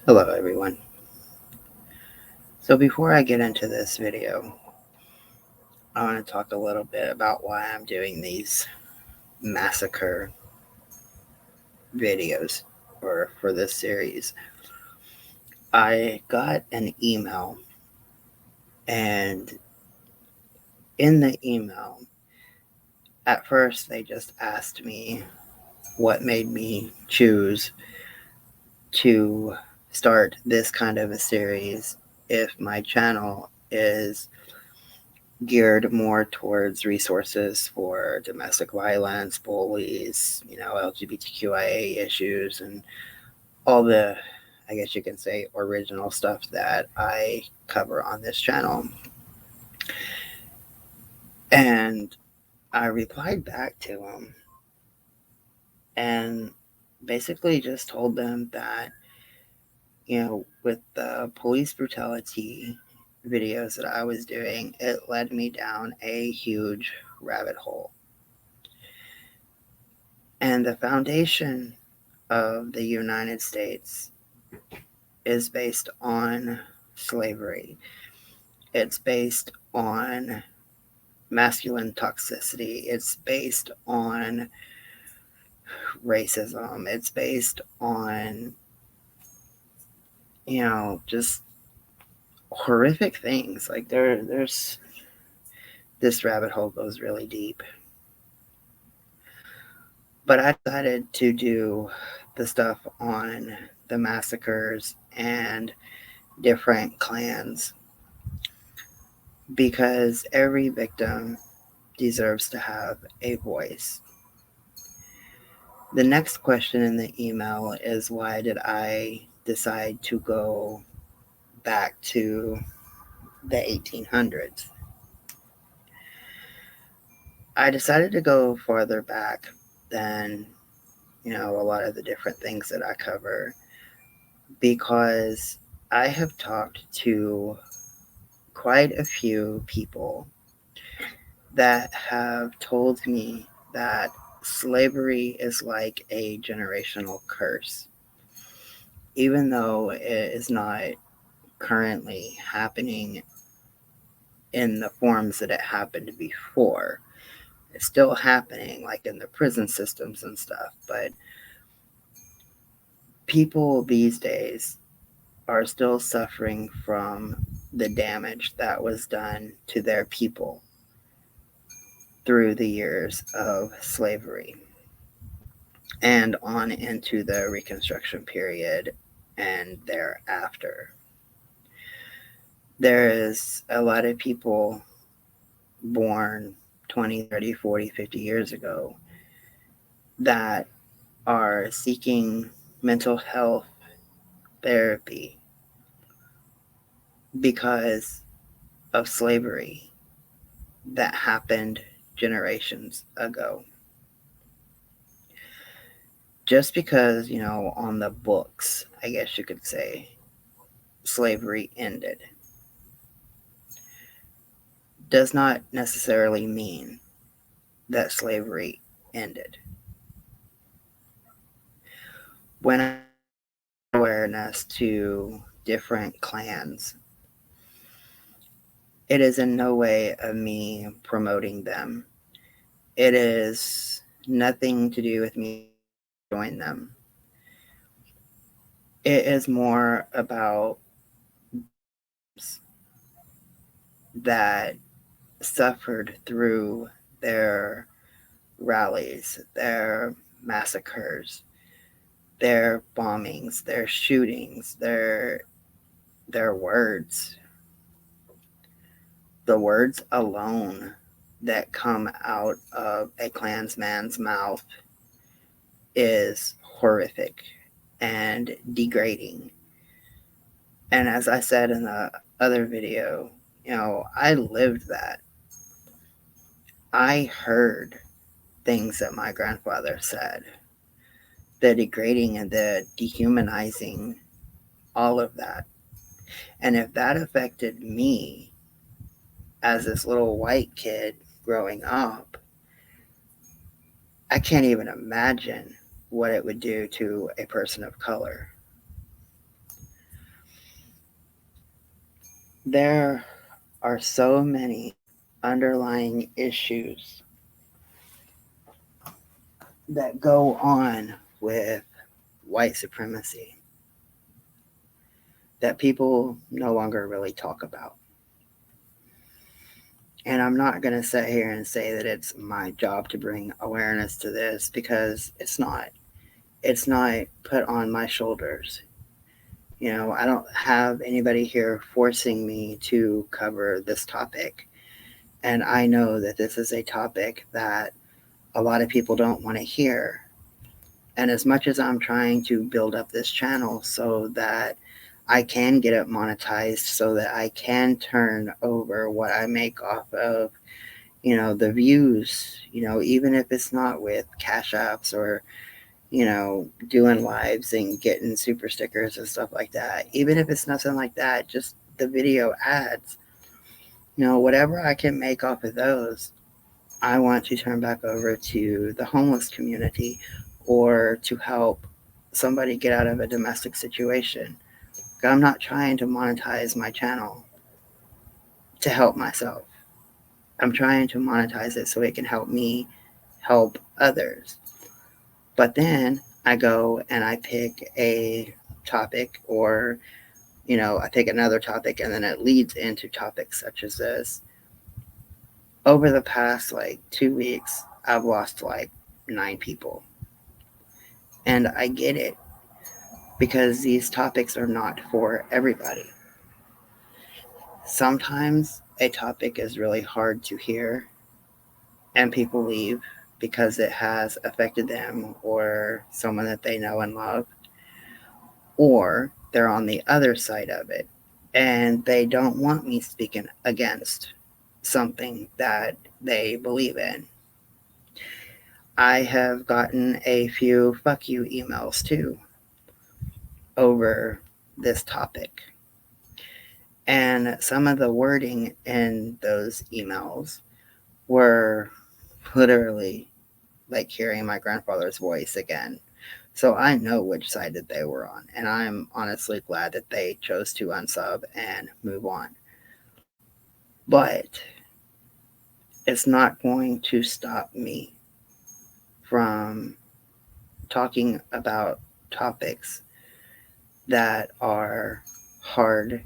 Hello everyone. So before I get into this video, I want to talk a little bit about why I'm doing these massacre videos or for this series. I got an email, and in the email, at first they just asked me what made me choose to start this kind of a series if my channel is geared more towards resources for domestic violence, bullies, LGBTQIA issues, and all the, I guess you can say, original stuff that I cover on this channel. And I replied back to them and basically just told them that, with the police brutality videos that I was doing, it led me down a huge rabbit hole. And the foundation of the United States is based on slavery. It's based on masculine toxicity. It's based on racism. It's based on, just horrific things. Like there's this rabbit hole goes really deep. But I decided to do the stuff on the massacres and different clans because every victim deserves to have a voice. The next question in the email is, why did I decide to go back to the 1800s? I decided to go farther back than, a lot of the different things that I cover because I have talked to quite a few people that have told me that slavery is like a generational curse. Even though it is not currently happening in the forms that it happened before, it's still happening, like in the prison systems and stuff. But people these days are still suffering from the damage that was done to their people through the years of slavery and on into the Reconstruction Period and thereafter. There is a lot of people born 20, 30, 40, 50 years ago that are seeking mental health therapy because of slavery that happened generations ago. Just because, on the books, I guess you could say, slavery ended, does not necessarily mean that slavery ended. When I awareness to different clans, it is in no way of me promoting them. It is nothing to do with me join them. It is more about that suffered through their rallies, their massacres, their bombings, their shootings, their words. The words alone that come out of a Klansman's mouth is horrific and degrading. And as I said in the other video, I lived that. I heard things that my grandfather said, the degrading and the dehumanizing, all of that. And if that affected me as this little white kid growing up, I can't even imagine what it would do to a person of color. There are so many underlying issues that go on with white supremacy that people no longer really talk about. And I'm not going to sit here and say that it's my job to bring awareness to this, because it's not. It's not put on my shoulders. I don't have anybody here forcing me to cover this topic. And I know that this is a topic that a lot of people don't want to hear. And as much as I'm trying to build up this channel so that I can get it monetized, so that I can turn over what I make off of, the views, even if it's not with cash apps or, doing lives and getting super stickers and stuff like that, even if it's nothing like that, just the video ads, whatever I can make off of those, I want to turn back over to the homeless community or to help somebody get out of a domestic situation. I'm not trying to monetize my channel to help myself. I'm trying to monetize it so it can help me help others. But then I go and I pick a topic, or, I pick another topic, and then it leads into topics such as this. Over the past 2 weeks, I've lost 9 people. And I get it, because these topics are not for everybody. Sometimes a topic is really hard to hear and people leave because it has affected them or someone that they know and love, or they're on the other side of it and they don't want me speaking against something that they believe in. I have gotten a few fuck you emails too over this topic. And some of the wording in those emails were literally like hearing my grandfather's voice again. So I know which side that they were on. And I'm honestly glad that they chose to unsub and move on. But it's not going to stop me from talking about topics that are hard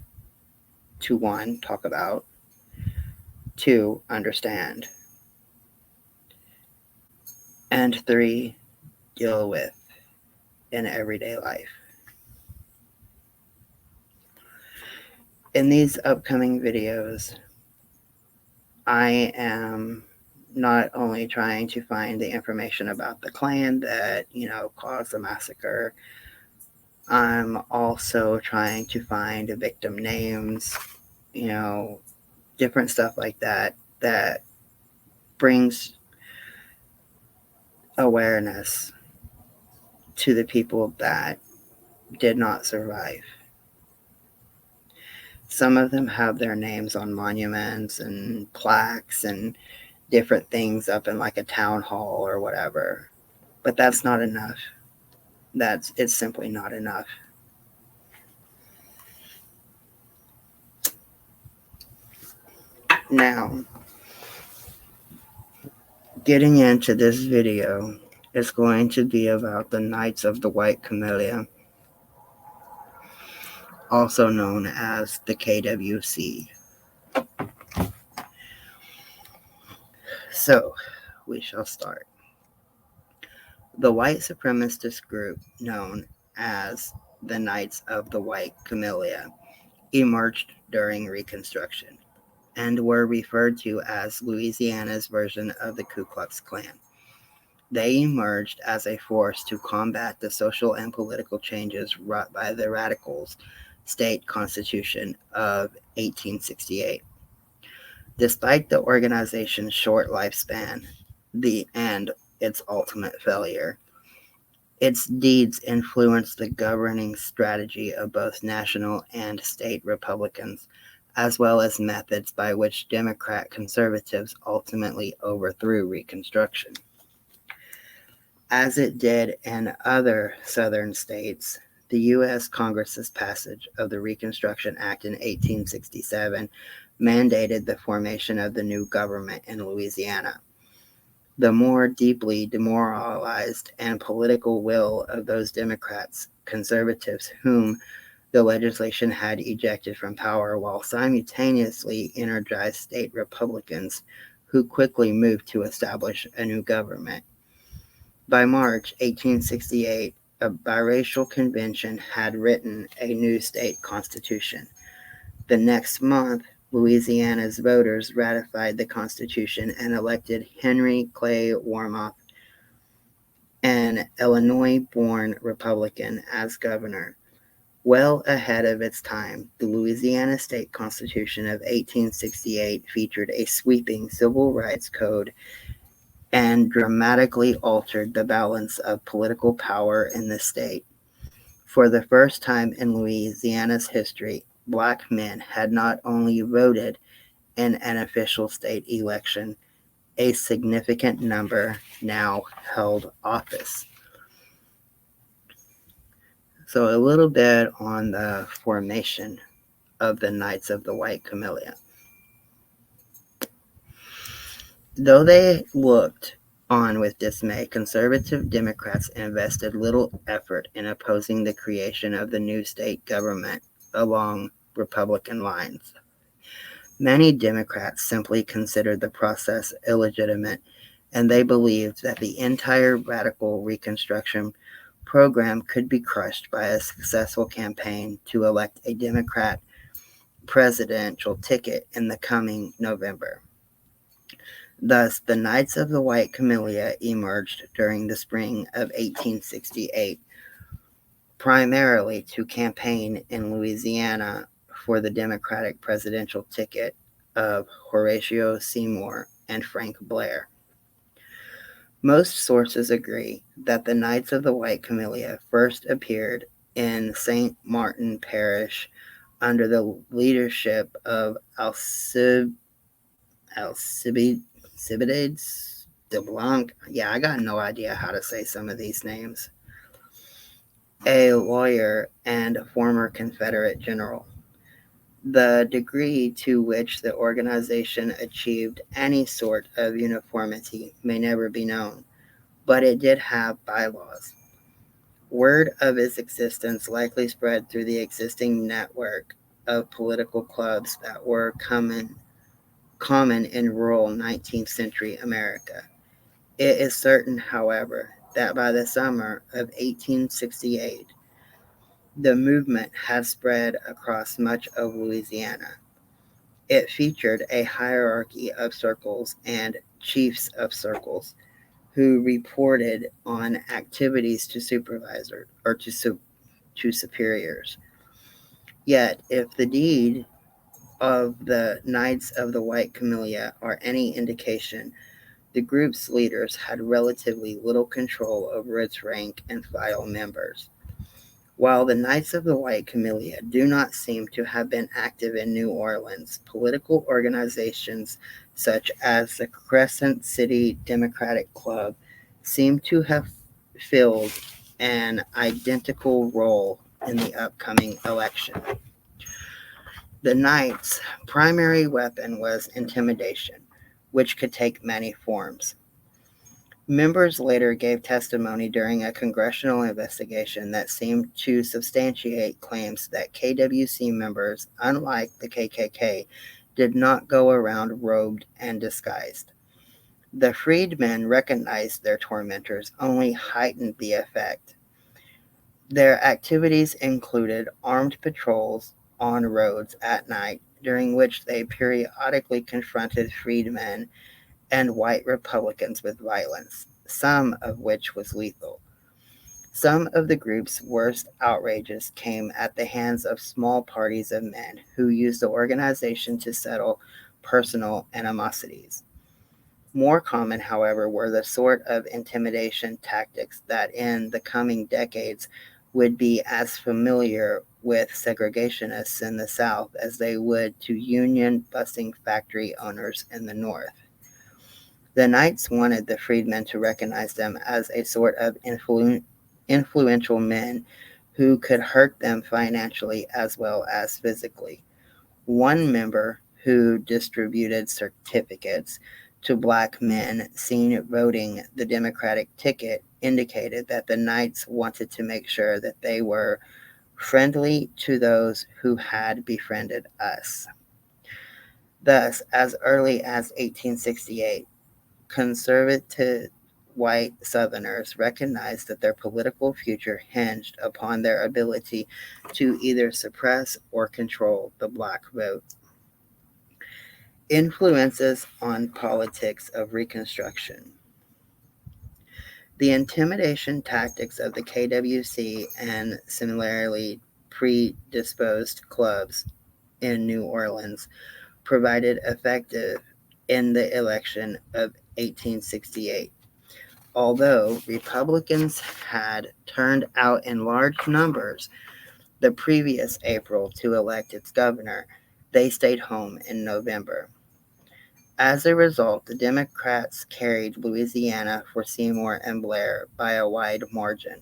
to, one, talk about, two, understand, and three, deal with in everyday life. In these upcoming videos, I am not only trying to find the information about the clan that, caused the massacre, I'm also trying to find victim names, different stuff like that, that brings awareness to the people that did not survive. Some of them have their names on monuments and plaques and different things up in like a town hall or whatever. But that's not enough. It's simply not enough. Now, getting into this video is going to be about the Knights of the White Camellia, also known as the KWC. So, we shall start. The white supremacist group known as the Knights of the White Camellia emerged during Reconstruction and were referred to as Louisiana's version of the Ku Klux Klan. They emerged as a force to combat the social and political changes wrought by the Radicals' state constitution of 1868. Despite the organization's short lifespan and its ultimate failure, its deeds influenced the governing strategy of both national and state Republicans, as well as methods by which Democrat conservatives ultimately overthrew Reconstruction. As it did in other southern states, the U.S. Congress's passage of the Reconstruction Act in 1867 mandated the formation of the new government in Louisiana. The more deeply demoralized and political will of those Democrats, conservatives whom the legislation had ejected from power, while simultaneously energized state Republicans who quickly moved to establish a new government. By March 1868, a biracial convention had written a new state constitution. The next month, Louisiana's voters ratified the Constitution and elected Henry Clay Warmoth, an Illinois-born Republican, as governor. Well ahead of its time, the Louisiana State Constitution of 1868 featured a sweeping civil rights code and dramatically altered the balance of political power in the state. For the first time in Louisiana's history, Black men had not only voted in an official state election, a significant number now held office. So a little bit on the formation of the Knights of the White Camellia. Though they looked on with dismay, conservative Democrats invested little effort in opposing the creation of the new state government along Republican lines. Many Democrats simply considered the process illegitimate, and they believed that the entire radical Reconstruction program could be crushed by a successful campaign to elect a Democrat presidential ticket in the coming November. Thus, the Knights of the White Camellia emerged during the spring of 1868, primarily to campaign in Louisiana for the Democratic presidential ticket of Horatio Seymour and Frank Blair. Most sources agree that the Knights of the White Camellia first appeared in St. Martin Parish under the leadership of Alcibiades de Blanc. Yeah, I got no idea how to say some of these names. A lawyer and former Confederate general. The degree to which the organization achieved any sort of uniformity may never be known, but it did have bylaws. Word of its existence likely spread through the existing network of political clubs that were common in rural 19th century America. It is certain, however, that by the summer of 1868, the movement had spread across much of Louisiana. It featured a hierarchy of circles and chiefs of circles who reported on activities to supervisors or to superiors. Yet, if the deed of the Knights of the White Camellia are any indication, the group's leaders had relatively little control over its rank and file members. While the Knights of the White Camellia do not seem to have been active in New Orleans, political organizations such as the Crescent City Democratic Club seem to have filled an identical role in the upcoming election. The Knights' primary weapon was intimidation, which could take many forms. Members later gave testimony during a congressional investigation that seemed to substantiate claims that KWC members, unlike the KKK, did not go around robed and disguised. The freedmen recognized their tormentors, only heightened the effect. Their activities included armed patrols on roads at night, during which they periodically confronted freedmen and white Republicans with violence, some of which was lethal. Some of the group's worst outrages came at the hands of small parties of men who used the organization to settle personal animosities. More common, however, were the sort of intimidation tactics that in the coming decades would be as familiar with segregationists in the South as they would to union-busting factory owners in the North. The Knights wanted the freedmen to recognize them as a sort of influential men who could hurt them financially as well as physically. One member who distributed certificates to black men seen voting the Democratic ticket indicated that the Knights wanted to make sure that they were friendly to those who had befriended us. Thus, as early as 1868, conservative white Southerners recognized that their political future hinged upon their ability to either suppress or control the black vote. Influences on politics of Reconstruction. The intimidation tactics of the KWC and similarly predisposed clubs in New Orleans provided effective in the election of 1868. Although Republicans had turned out in large numbers the previous April to elect its governor, they stayed home in November. As a result, the Democrats carried Louisiana for Seymour and Blair by a wide margin.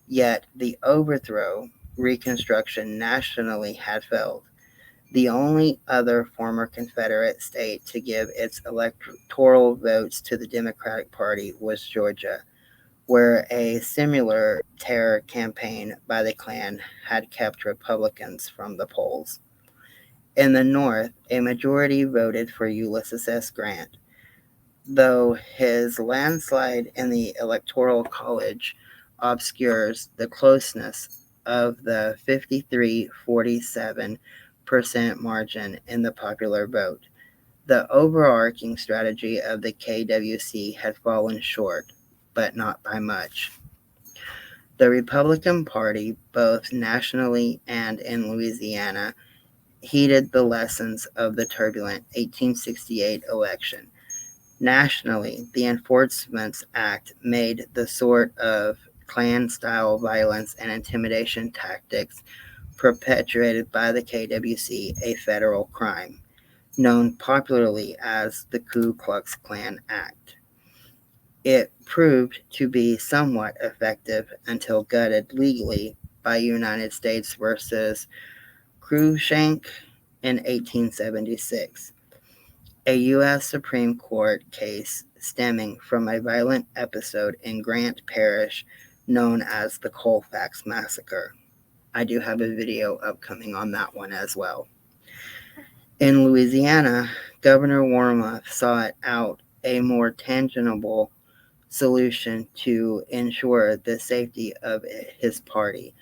Yet the overthrow, Reconstruction nationally had failed. The only other former Confederate state to give its electoral votes to the Democratic Party was Georgia, where a similar terror campaign by the Klan had kept Republicans from the polls. In the North, a majority voted for Ulysses S. Grant, though his landslide in the Electoral College obscures the closeness of the 53-47% margin in the popular vote. The overarching strategy of the KWC had fallen short, but not by much. The Republican Party, both nationally and in Louisiana, heeded the lessons of the turbulent 1868 election. Nationally, the Enforcement Act made the sort of Klan-style violence and intimidation tactics perpetrated by the KWC a federal crime, known popularly as the Ku Klux Klan Act. It proved to be somewhat effective until gutted legally by United States versus Cruikshank in 1876, a U.S. Supreme Court case stemming from a violent episode in Grant Parish known as the Colfax Massacre. I do have a video upcoming on that one as well. In Louisiana, Governor Warmoth sought out a more tangible solution to ensure the safety of his party,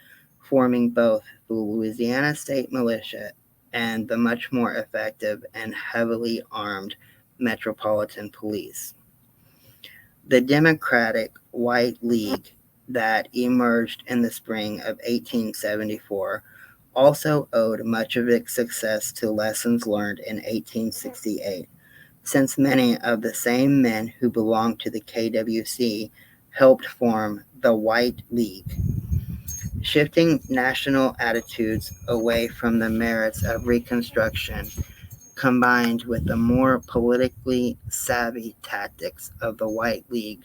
forming both the Louisiana State Militia and the much more effective and heavily armed Metropolitan Police. The Democratic White League that emerged in the spring of 1874 also owed much of its success to lessons learned in 1868, since many of the same men who belonged to the KWC helped form the White League. Shifting national attitudes away from the merits of Reconstruction, combined with the more politically savvy tactics of the White League,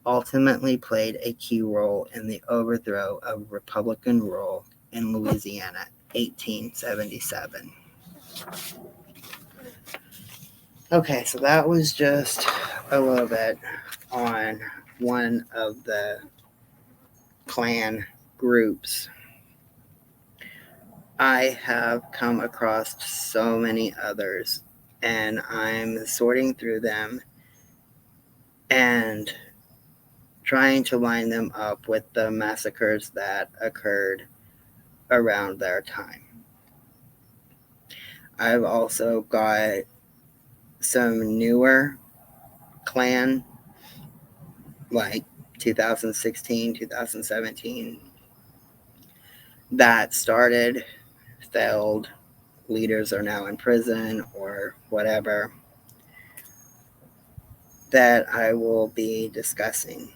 ultimately played a key role in the overthrow of Republican rule in Louisiana, 1877. Okay, so that was just a little bit on one of the Klan groups. I have come across so many others, and I'm sorting through them and trying to line them up with the massacres that occurred around their time. I've also got some newer Klan, like 2016, 2017, that started, failed, leaders are now in prison or whatever, that I will be discussing.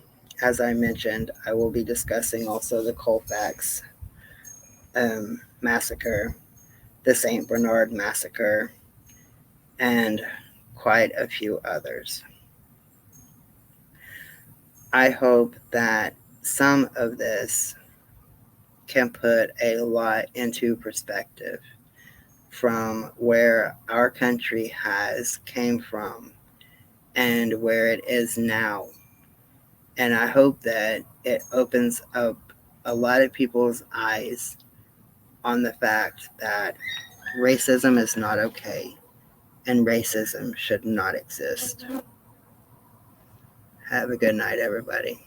As I mentioned, I will be discussing also the Colfax massacre, the St. Bernard massacre, and quite a few others. I hope that some of this can put a lot into perspective from where our country has came from and where it is now. And I hope that it opens up a lot of people's eyes on the fact that racism is not okay and racism should not exist. Have a good night, everybody.